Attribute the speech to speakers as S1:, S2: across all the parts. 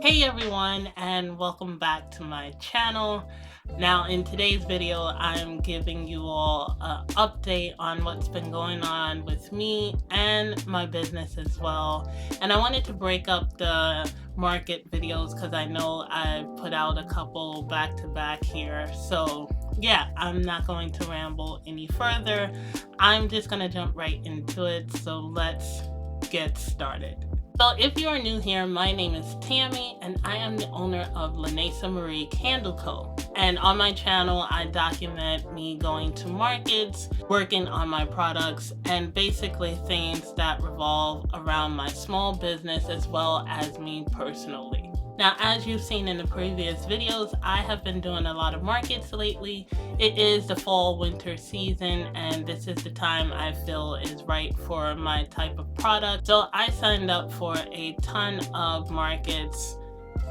S1: Hey everyone, and welcome back to my channel. Now in today's video I'm giving you all an update on what's been going on with me and my business as well. And I wanted to break up the market videos because I know I put out a couple back to back here. So yeah, I'm not going to ramble any further. I'm just going to jump right into it. So let's get started. So if you are new here, my name is Tammy and I am the owner of Lanacia Candle Co. And on my channel, I document me going to markets, working on my products, and basically things that revolve around my small business as well as me personally. Now, as you've seen in the previous videos, I have been doing a lot of markets lately. It is the fall winter season and this is the time I feel is right for my type of product. So I signed up for a ton of markets.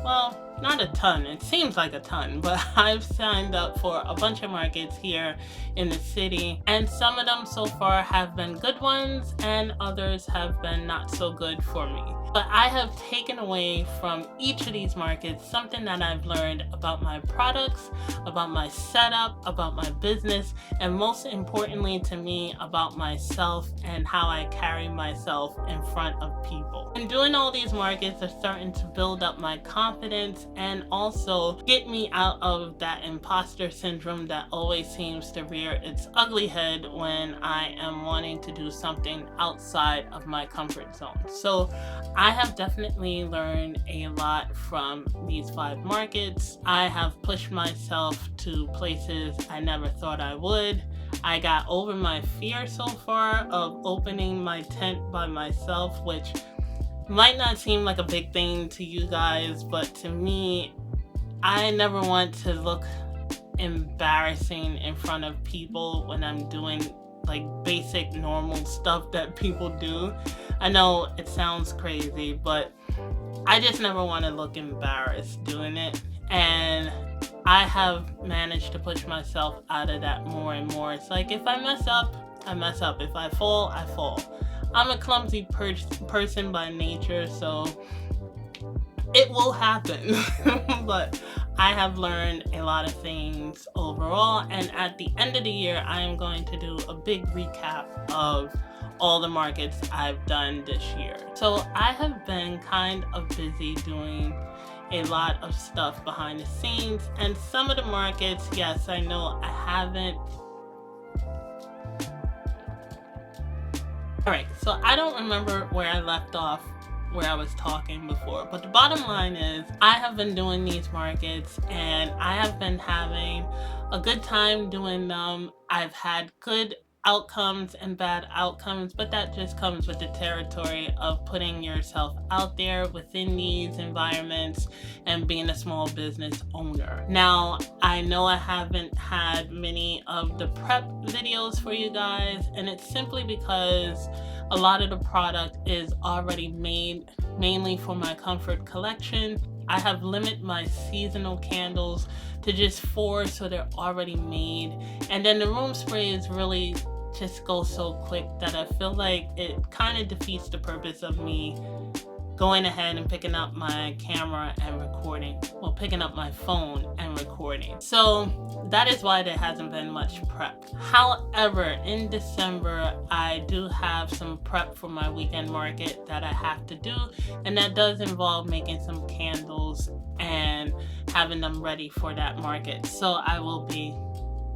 S1: Well, not a ton, it seems like a ton, but I've signed up for a bunch of markets here in the city, and some of them so far have been good ones and others have been not so good for me. But I have taken away from each of these markets something that I've learned about my products, about my setup, about my business, and most importantly to me, about myself and how I carry myself in front of people. And doing all these markets are starting to build up my confidence and also get me out of that imposter syndrome that always seems to rear its ugly head when I am wanting to do something outside of my comfort zone. So I have definitely learned a lot from these 5 markets. I have pushed myself to places I never thought I would. I got over my fear so far of opening my tent by myself, which might not seem like a big thing to you guys, but to me, I never want to look embarrassing in front of people when I'm doing like basic normal stuff that people do. I know it sounds crazy, but I just never want to look embarrassed doing it. And I have managed to push myself out of that more and more. It's like if I mess up, I mess up. If I fall, I fall. I'm a clumsy person by nature, so it will happen. But I have learned a lot of things overall, and at the end of the year I am going to do a big recap of all the markets I've done this year. So I have been kind of busy doing a lot of stuff behind the scenes, and some of the markets, yes, I know I haven't. Alright, so I don't remember where I left off where I was talking before, but the bottom line is I have been doing these markets and I have been having a good time doing them. I've had good outcomes and bad outcomes, but that just comes with the territory of putting yourself out there within these environments and being a small business owner. Now, I know I haven't had many of the prep videos for you guys, and it's simply because a lot of the product is already made mainly for my comfort collection. I have limited my seasonal candles to just 4, so they're already made. And then the room sprays really just go so quick that I feel like it kind of defeats the purpose of me going ahead and picking up my camera and recording. Well, picking up my phone and recording. So that is why there hasn't been much prep. However, in December, I do have some prep for my weekend market that I have to do, and that does involve making some candles and having them ready for that market. So I will be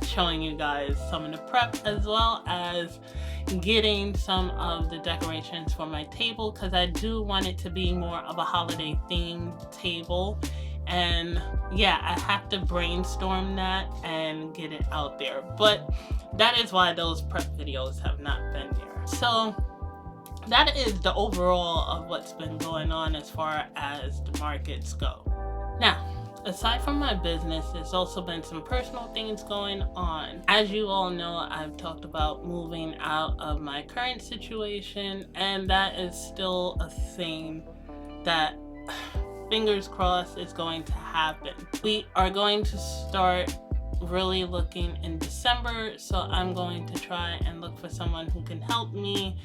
S1: showing you guys some of the prep as well as getting some of the decorations for my table, because I do want it to be more of a holiday themed table. And yeah, I have to brainstorm that and get it out there, but that is why those prep videos have not been there. So that is the overall of what's been going on as far as the markets go. Now, aside from my business, there's also been some personal things going on. As you all know, I've talked about moving out of my current situation, and that is still a thing that, fingers crossed, is going to happen. We are going to start really looking in December, so I'm going to try and look for someone who can help me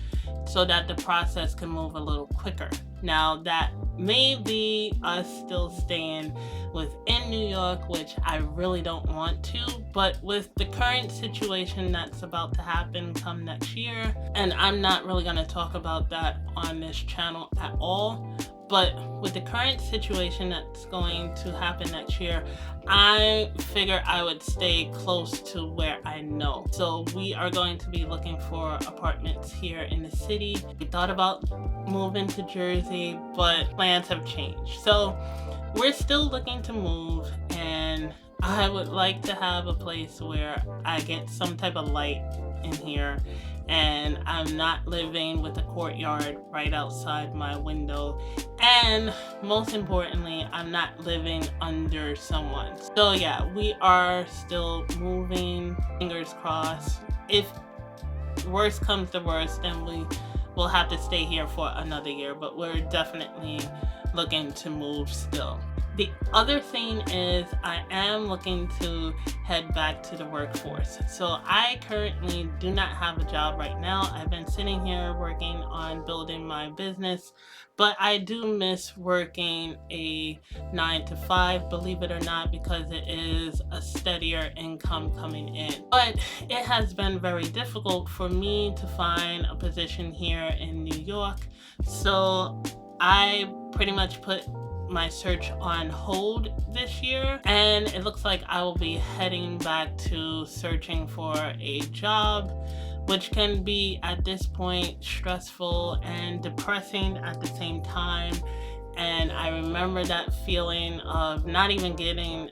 S1: so that the process can move a little quicker. Now, that maybe us still staying within New York, which I really don't want to, but with the current situation that's about to happen come next year, and I'm not really going to talk about that on this channel at all, but with the current situation that's going to happen next year, I figure I would stay close to where I know. So we are going to be looking for apartments here in the city. We thought about moving to Jersey, but plans have changed. So we're still looking to move, and I would like to have a place where I get some type of light in here and I'm not living with a courtyard right outside my window, and most importantly, I'm not living under someone. So yeah, we are still moving, fingers crossed. If worst comes to worst, then we will have to stay here for another year, but we're definitely looking to move still. The other thing is I am looking to head back to the workforce. So I currently do not have a job right now. I've been sitting here working on building my business, but I do miss working a 9 to 5, believe it or not, because it is a steadier income coming in. But it has been very difficult for me to find a position here in New York. So I pretty much put my search on hold this year, and it looks like I will be heading back to searching for a job, which can be at this point stressful and depressing at the same time. And I remember that feeling of not even getting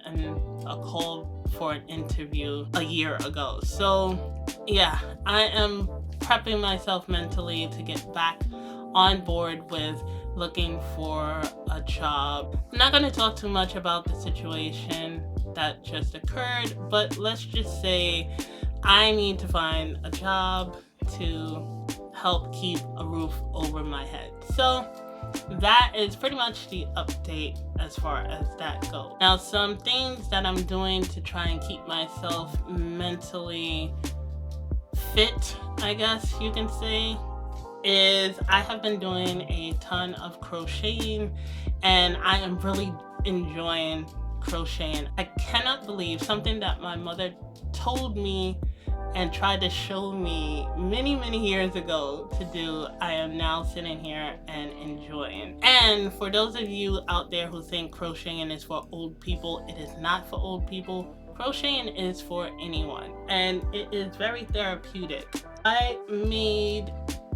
S1: a call for an interview a year ago. So yeah, I am prepping myself mentally to get back on board with looking for a job. I'm not going to talk too much about the situation that just occurred, but let's just say I need to find a job to help keep a roof over my head. So that is pretty much the update as far as that goes. Now, some things that I'm doing to try and keep myself mentally fit, I guess you can say, is I have been doing a ton of crocheting, and I am really enjoying crocheting. I cannot believe something that my mother told me and tried to show me many years ago to do, I am now sitting here and enjoying. And for those of you out there who think crocheting is for old people, it is not for old people. Crocheting is for anyone, and it is very therapeutic. I made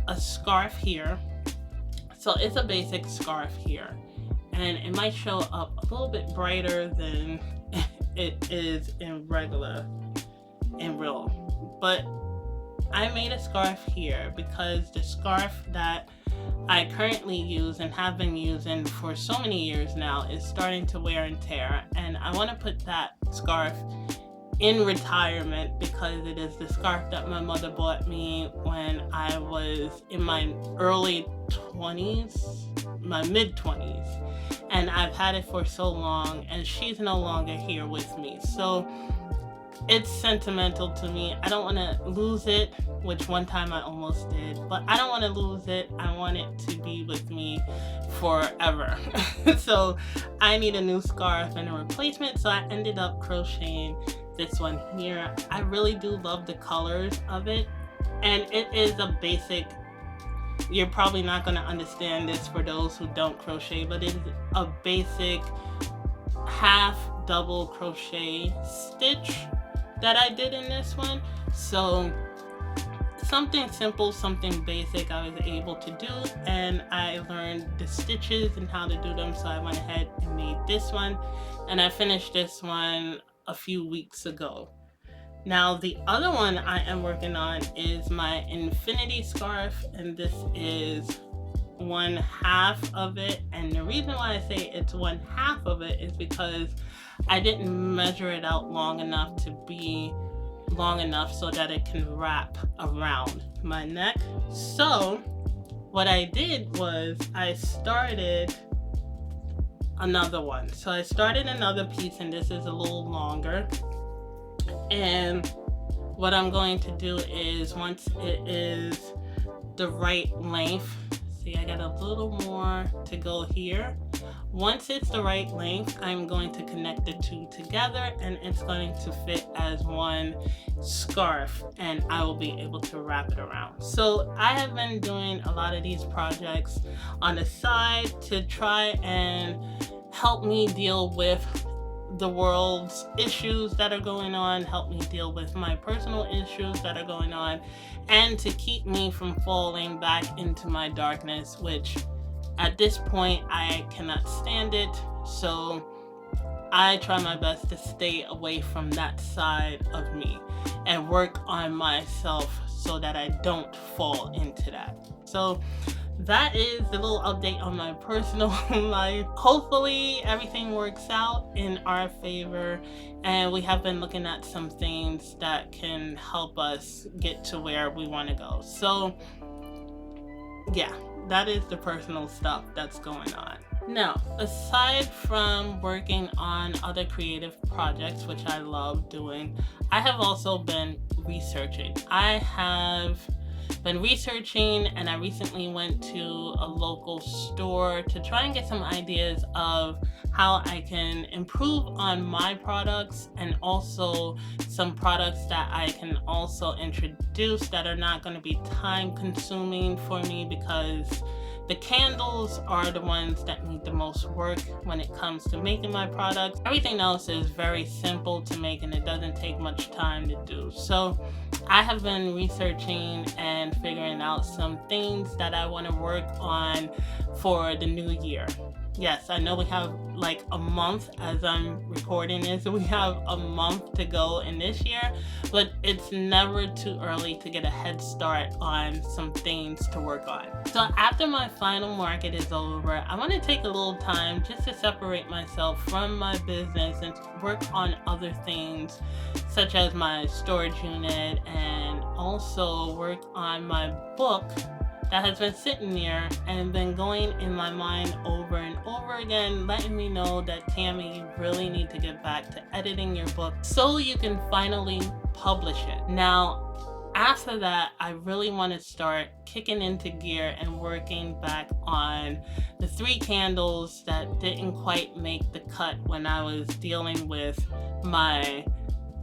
S1: a scarf here. So it's a basic scarf here, and it might show up a little bit brighter than it is in real. But I made a scarf here because the scarf that I currently use and have been using for so many years now is starting to wear and tear, and I want to put that scarf in retirement because it is the scarf that my mother bought me when I was in my early 20s, my mid 20s, and I've had it for so long, and she's no longer here with me. So it's sentimental to me. I don't want to lose it, which one time I almost did, but I don't want to lose it. I want it to be with me forever. So I need a new scarf and a replacement, so I ended up crocheting this one here. I really do love the colors of it, and it is a basic, you're probably not going to understand this for those who don't crochet, but it is a basic half double crochet stitch that I did in this one. So something simple, something basic I was able to do, and I learned the stitches and how to do them, so I went ahead and made this one, and I finished this one a few weeks ago. Now the other one I am working on is my infinity scarf, and this is one half of it. And the reason why I say it's one half of it is because I didn't measure it out long enough to be long enough so that it can wrap around my neck. So what I did was I started another one. So I started another piece, and this is a little longer. And what I'm going to do is, once it is the right length, see I got a little more to go here. Once it's the right length, I'm going to connect the two together and it's going to fit as one scarf, and I will be able to wrap it around. So I have been doing a lot of these projects on the side to try and help me deal with the world's issues that are going on, help me deal with my personal issues that are going on, and to keep me from falling back into my darkness, which at this point I cannot stand it. So I try my best to stay away from that side of me and work on myself so that I don't fall into that. So that is the little update on my personal life. Hopefully everything works out in our favor, and we have been looking at some things that can help us get to where we want to go. So yeah, that is the personal stuff that's going on. Now, aside from working on other creative projects, which I love doing, I have also been researching. I have been researching, and I recently went to a local store to try and get some ideas of how I can improve on my products, and also some products that I can also introduce that are not going to be time consuming for me, because the candles are the ones that need the most work when it comes to making my products. Everything else is very simple to make and it doesn't take much time to do. So I have been researching and figuring out some things that I want to work on for the new year. Yes, I know we have like a month as I'm recording this. We have a month to go in this year, but it's never too early to get a head start on some things to work on. So after my final market is over, I want to take a little time just to separate myself from my business and work on other things, such as my storage unit, and also work on my book that has been sitting there and been going in my mind over and over again, letting me know that, Tammy, you really need to get back to editing your book so you can finally publish it. Now, after that, I really want to start kicking into gear and working back on the 3 candles that didn't quite make the cut when I was dealing with my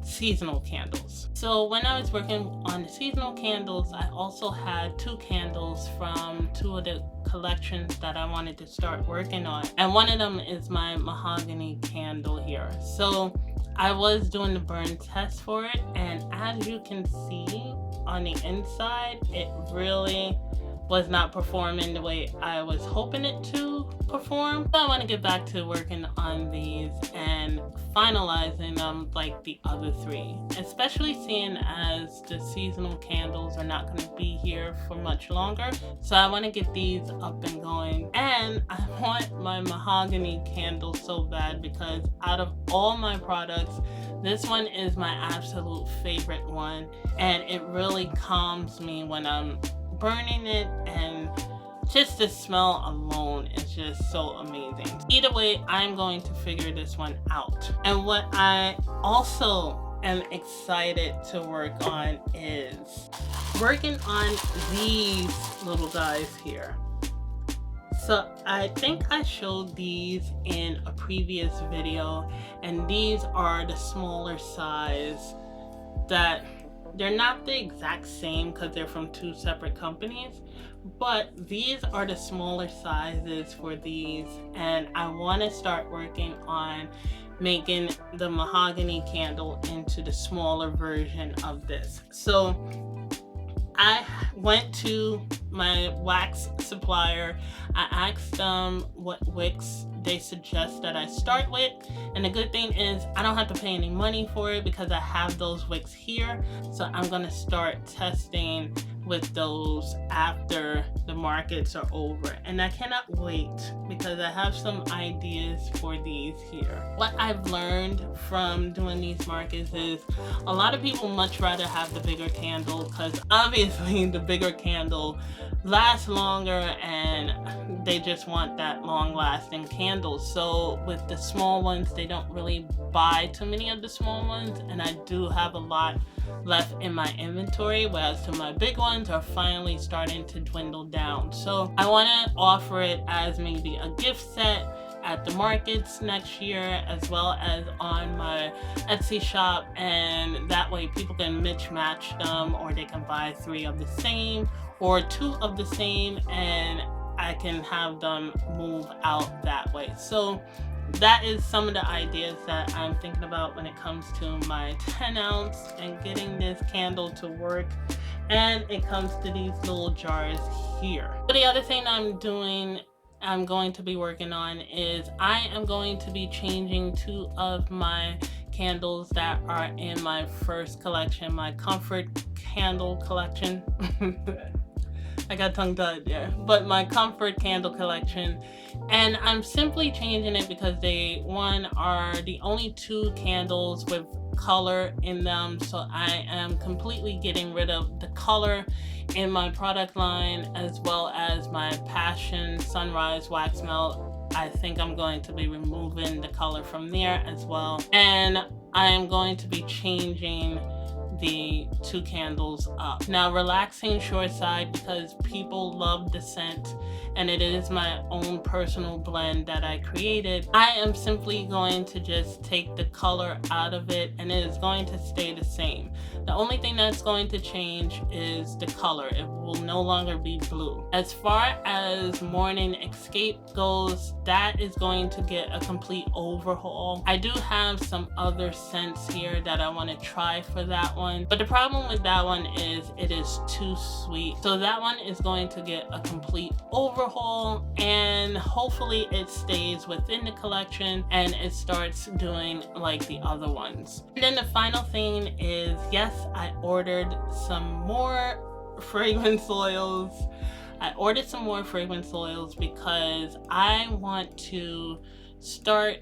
S1: seasonal candles. So when I was working on the seasonal candles, I also had 2 candles from 2 of the collections that I wanted to start working on, and one of them is my mahogany candle here. So I was doing the burn test for it, and as you can see on the inside, it really was not performing the way I was hoping it to perform. So I want to get back to working on these and finalizing them like the other 3, especially seeing as the seasonal candles are not going to be here for much longer. So I want to get these up and going, and I want my mahogany candle so bad because out of all my products, this one is my absolute favorite one, and it really calms me when I'm burning it, and just the smell alone is just so amazing. Either way, I'm going to figure this one out. And what I also am excited to work on is working on these little guys here. So I think I showed these in a previous video, and these are the smaller size that they're not the exact same because they're from 2 separate companies, but these are the smaller sizes for these, and I want to start working on making the mahogany candle into the smaller version of this. So I went to my wax supplier. I asked them what wicks they suggest that I start with, and the good thing is I don't have to pay any money for it because I have those wicks here. So I'm gonna start testing with those after the markets are over, and I cannot wait because I have some ideas for these here. What I've learned from doing these markets is a lot of people much rather have the bigger candle because obviously the bigger candle lasts longer and they just want that long lasting candle. So with the small ones, they don't really buy too many of the small ones, and I do have a lot left in my inventory, whereas to my big ones are finally starting to dwindle down. So I want to offer it as maybe a gift set at the markets next year, as well as on my Etsy shop, and that way people can match them, or they can buy 3 of the same or 2 of the same, and I can have them move out that way. So that is some of the ideas that I'm thinking about when it comes to my 10 ounce and getting this candle to work. And it comes to these little jars here. But the other thing I'm going to be working on is I am going to be changing 2 of my candles that are in my first collection, my comfort candle collection. I got tongue tied there, but my comfort candle collection, and I'm simply changing it because they are the only 2 candles with color in them. So I am completely getting rid of the color in my product line, as well as my Passion Sunrise Wax Melt. I think I'm going to be removing the color from there as well, and I am going to be changing the 2 candles up. Now, relaxing Shoreside, because people love the scent and it is my own personal blend that I created, I am simply going to just take the color out of it, and it is going to stay the same. The only thing that's going to change is the color. It will no longer be blue. As far as Morning Escape goes, that is going to get a complete overhaul. I do have some other scents here that I want to try for that one, but the problem with that one is it is too sweet. So that one is going to get a complete overhaul, and hopefully it stays within the collection and it starts doing like the other ones. And then the final thing is, yes, I ordered some more fragrance oils. Because I want to start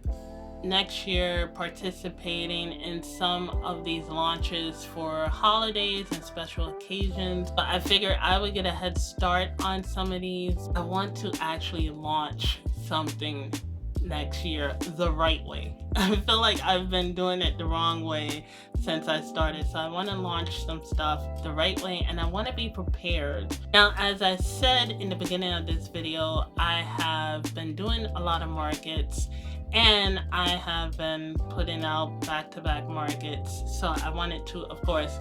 S1: next year participating in some of these launches for holidays and special occasions. But I figured I would get a head start on some of these. I want to actually launch something next year the right way. I feel like I've been doing it the wrong way since I started, so I want to launch some stuff the right way, and I want to be prepared. Now, as I said in the beginning of this video, I have been doing a lot of markets, and I have been putting out back-to-back markets, so I wanted to, of course,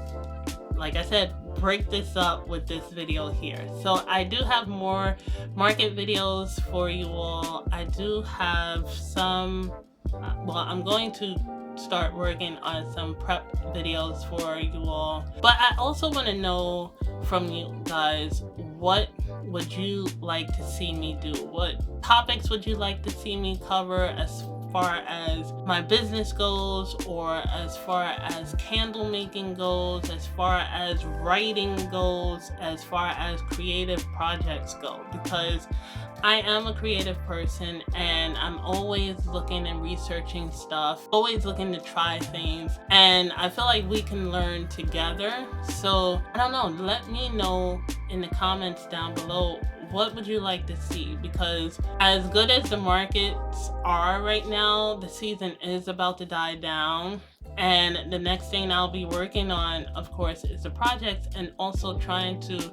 S1: like I said, break this up with this video here. So I do have more market videos for you all. I do have some, well, I'm going to start working on some prep videos for you all. But I also want to know from you guys, what would you like to see me do? What topics would you like to see me cover as far as my business goes, or as far as candle making goes, as far as writing goes, as far as creative projects go? Because I am a creative person and I'm always looking and researching stuff, always looking to try things, and I feel like we can learn together. So I don't know, let me know in the comments down below, what would you like to see? Because as good as the markets are right now, the season is about to die down. And the next thing I'll be working on, of course, is the projects, and also trying to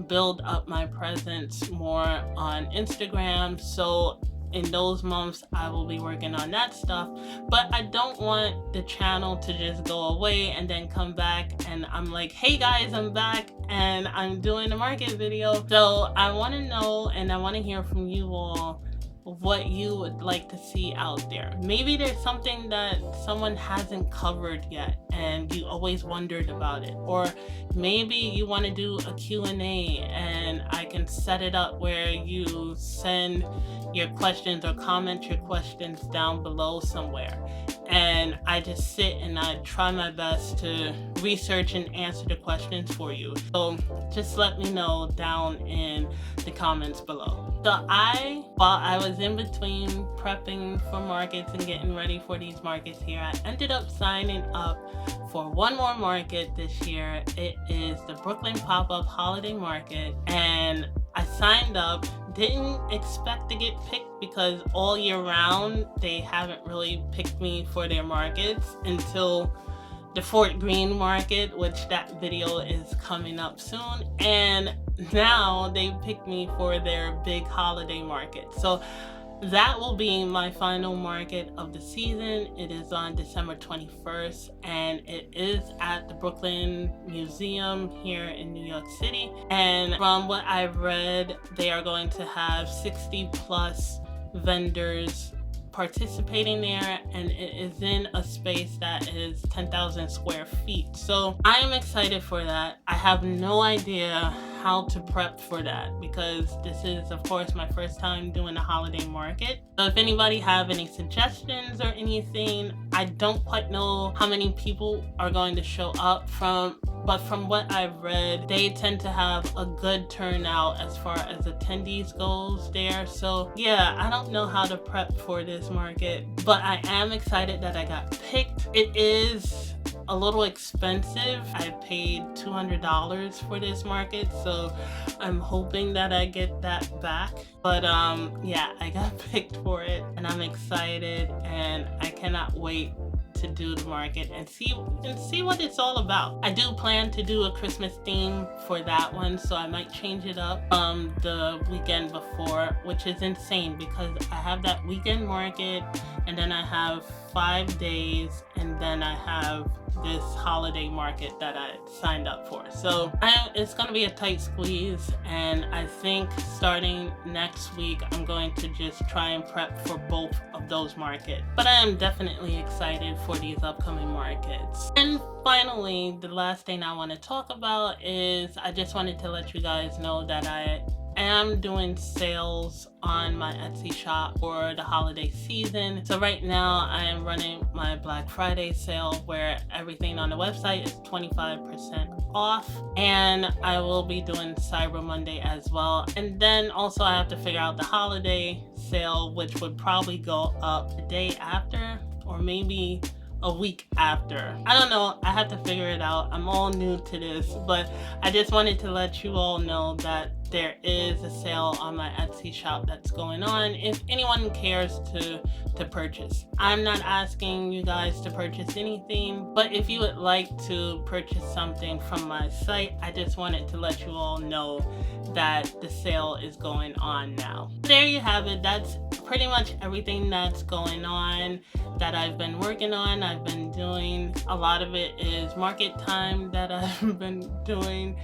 S1: build up my presence more on Instagram. So in those months, I will be working on that stuff. But I don't want the channel to just go away and then come back and I'm like, hey guys, I'm back and I'm doing a market video. So I want to know, and I want to hear from you all, what you would like to see out there. Maybe there's something that someone hasn't covered yet and you always wondered about it, or maybe you want to do a Q&A and I can set it up where you send your questions or comment your questions down below somewhere, and I just sit and I try my best to research and answer the questions for you. So just let me know down in the comments below. So while I was in between prepping for markets and getting ready for these markets here, I ended up signing up for one more market this year. It is the Brooklyn Pop-Up Holiday Market, and I signed up. Didn't expect to get picked because all year round they haven't really picked me for their markets until the Fort Greene market, which that video is coming up soon, and now they picked me for their big holiday market. So that will be my final market of the season. It is on December 21st, and it is at the Brooklyn Museum here in New York City. And from what I've read, they are going to have 60 plus vendors participating there, and it is in a space that is 10,000 square feet. So I am excited for that. I have no idea how to prep for that because this is, of course, my first time doing a holiday market. So if anybody have any suggestions or anything, I don't quite know how many people are going to show up but from what I've read, they tend to have a good turnout as far as attendees goes there. So yeah, I don't know how to prep for this market, but I am excited that I got picked. It is a little expensive. I paid $200 for this market, so I'm hoping that I get that back. But yeah, I got picked for it, and I'm excited, and I cannot wait to do the market and see what it's all about. I do plan to do a Christmas theme for that one, so I might change it up the weekend before, which is insane because I have that weekend market, and then I have 5 days, and then I have this holiday market that I signed up for. So it's going to be a tight squeeze, and I think starting next week I'm going to just try and prep for both of those markets. But I am definitely excited for these upcoming markets. And finally, the last thing I want to talk about is I just wanted to let you guys know that I am doing sales on my Etsy shop for the holiday season. So right now I am running my Black Friday sale where everything on the website is 25% off, and I will be doing Cyber Monday as well. And then also I have to figure out the holiday sale, which would probably go up the day after or maybe a week after. I don't know, I have to figure it out. I'm all new to this, but I just wanted to let you all know that there is a sale on my Etsy shop that's going on if anyone cares to purchase. I'm not asking you guys to purchase anything, but if you would like to purchase something from my site, I just wanted to let you all know that the sale is going on now. There you have it. That's pretty much everything that's going on that I've been working on. I've been doing a lot of it is market time that I've been doing,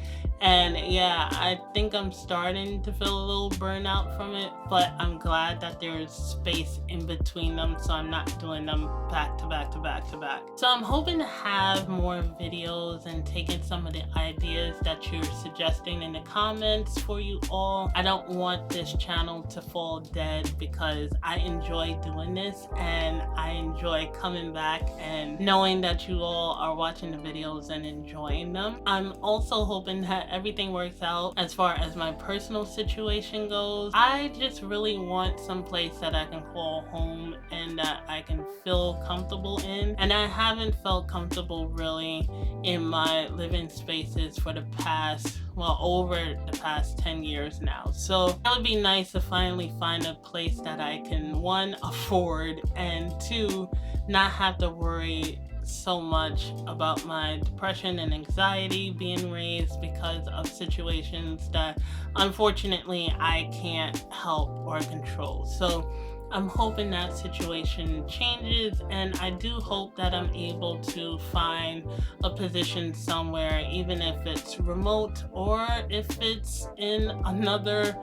S1: and yeah, I think I'm starting to feel a little burnout from it, but I'm glad that there's space in between them so I'm not doing them back to back to back to back. So I'm hoping to have more videos and taking some of the ideas that you're suggesting in the comments for you all. I don't want this channel to fall dead because I enjoy doing this, and I enjoy coming back and knowing that you all are watching the videos and enjoying them. I'm also hoping that everything works out as far as my personal situation goes. I just really want some place that I can call home and that I can feel comfortable in, and I haven't felt comfortable really in my living spaces for the past, well, over the past 10 years now. So it would be nice to finally find a place that I can, one, afford, and two, not have to worry so much about my depression and anxiety being raised because of situations that unfortunately I can't help or control. So I'm hoping that situation changes, and I do hope that I'm able to find a position somewhere, even if it's remote or if it's in another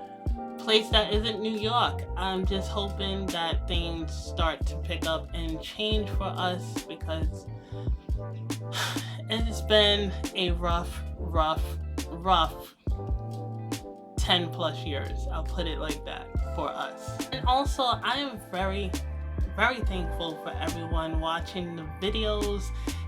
S1: place that isn't New York. I'm just hoping that things start to pick up and change for us because it's been a rough 10 plus years, I'll put it like that, for us. And also, I am very thankful for everyone watching the videos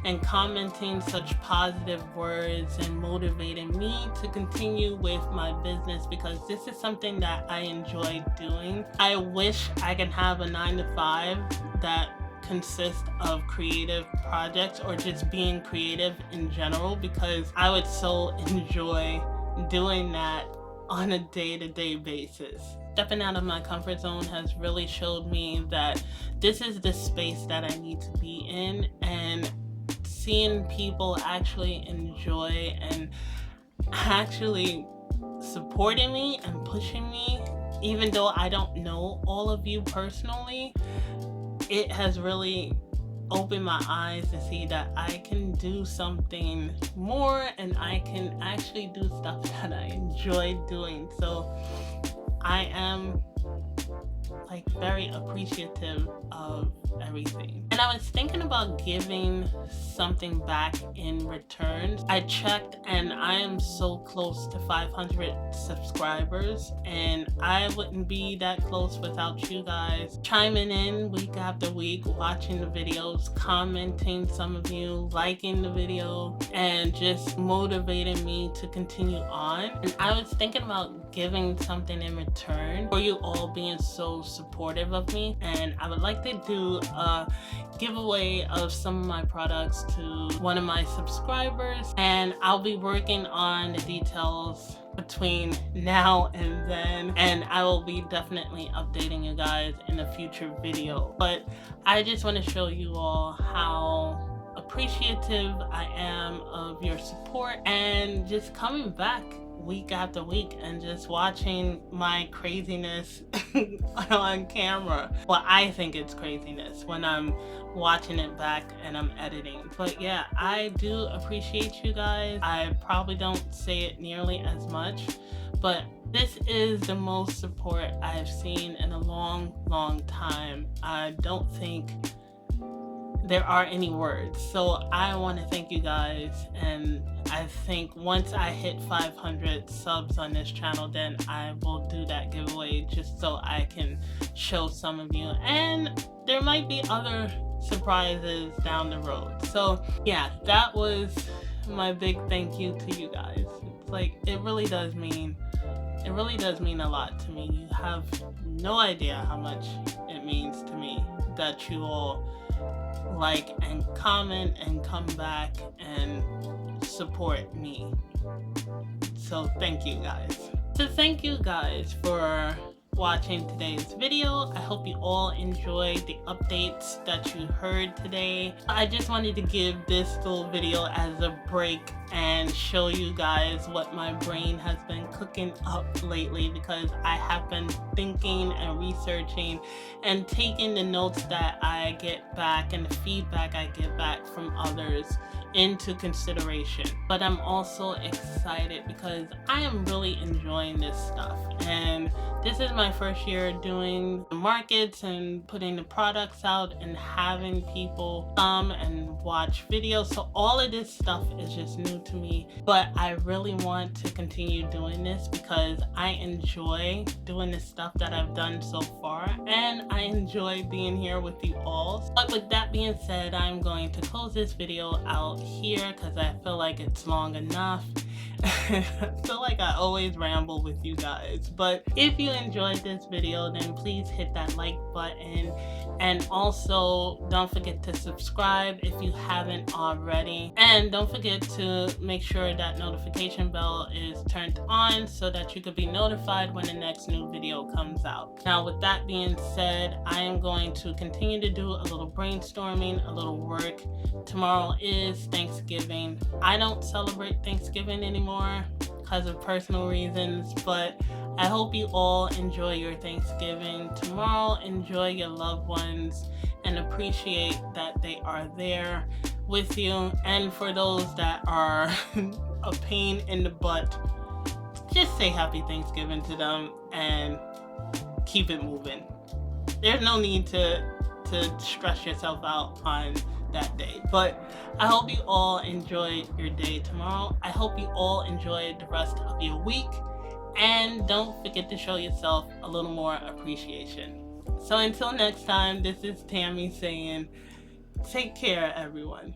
S1: and commenting such positive words and motivating me to continue with my business, because this is something that I enjoy doing. I wish I could have a 9-to-5 that consists of creative projects or just being creative in general, because I would so enjoy doing that on a day-to-day basis. Stepping out of my comfort zone has really showed me that this is the space that I need to be in, and seeing people actually enjoy and actually supporting me and pushing me, even though I don't know all of you personally, it has really opened my eyes to see that I can do something more and I can actually do stuff that I enjoy doing. So I am like very appreciative of everything. And I was thinking about giving something back in return. I checked and I am so close to 500 subscribers, and I wouldn't be that close without you guys chiming in week after week, watching the videos, commenting, some of you liking the video, and just motivating me to continue on. And I was thinking about giving something in return for you all being so supportive of me, and I would like to do a giveaway of some of my products to one of my subscribers, and I'll be working on the details between now and then, and I will be definitely updating you guys in a future video. But I just want to show you all how appreciative I am of your support and just coming back week after week and just watching my craziness on camera. Well, I think it's craziness when I'm watching it back and I'm editing. But yeah, I do appreciate you guys. I probably don't say it nearly as much, but this is the most support I've seen in a long time. I don't think there are any words. So I want to thank you guys, and I think once I hit 500 subs on this channel, then I will do that giveaway just so I can show some of you, and there might be other surprises down the road. So yeah, that was my big thank you to you guys. It's like, it really does mean a lot to me. You have no idea how much it means to me that you all like and comment and come back and support me. So thank you guys. So thank you guys for watching today's video. I hope you all enjoyed the updates that you heard today. I just wanted to give this little video as a break and show you guys what my brain has been cooking up lately, because I have been thinking and researching and taking the notes that I get back and the feedback I get back from others into consideration. But I'm also excited because I am really enjoying this stuff, and this is my first year doing the markets and putting the products out and having people come and watch videos. So all of this stuff is just new to me, but I really want to continue doing this because I enjoy doing the stuff that I've done so far, and I enjoy being here with you all. But with that being said, I'm going to close this video out here because I feel like it's long enough. I feel like I always ramble with you guys, but if you enjoyed this video, then please hit that like button, and also don't forget to subscribe if you haven't already, and don't forget to make sure that notification bell is turned on so that you could be notified when the next new video comes out. Now with that being said, I am going to continue to do a little brainstorming, a little work. Tomorrow is Thanksgiving. I don't celebrate Thanksgiving anymore because of personal reasons, but I hope you all enjoy your Thanksgiving tomorrow. Enjoy your loved ones and appreciate that they are there with you. And for those that are a pain in the butt, just say happy Thanksgiving to them and keep it moving. There's no need to stress yourself out on that day. But I hope you all enjoy your day tomorrow. I hope you all enjoy the rest of your week, and don't forget to show yourself a little more appreciation. So until next time, this is Tammy saying, take care everyone.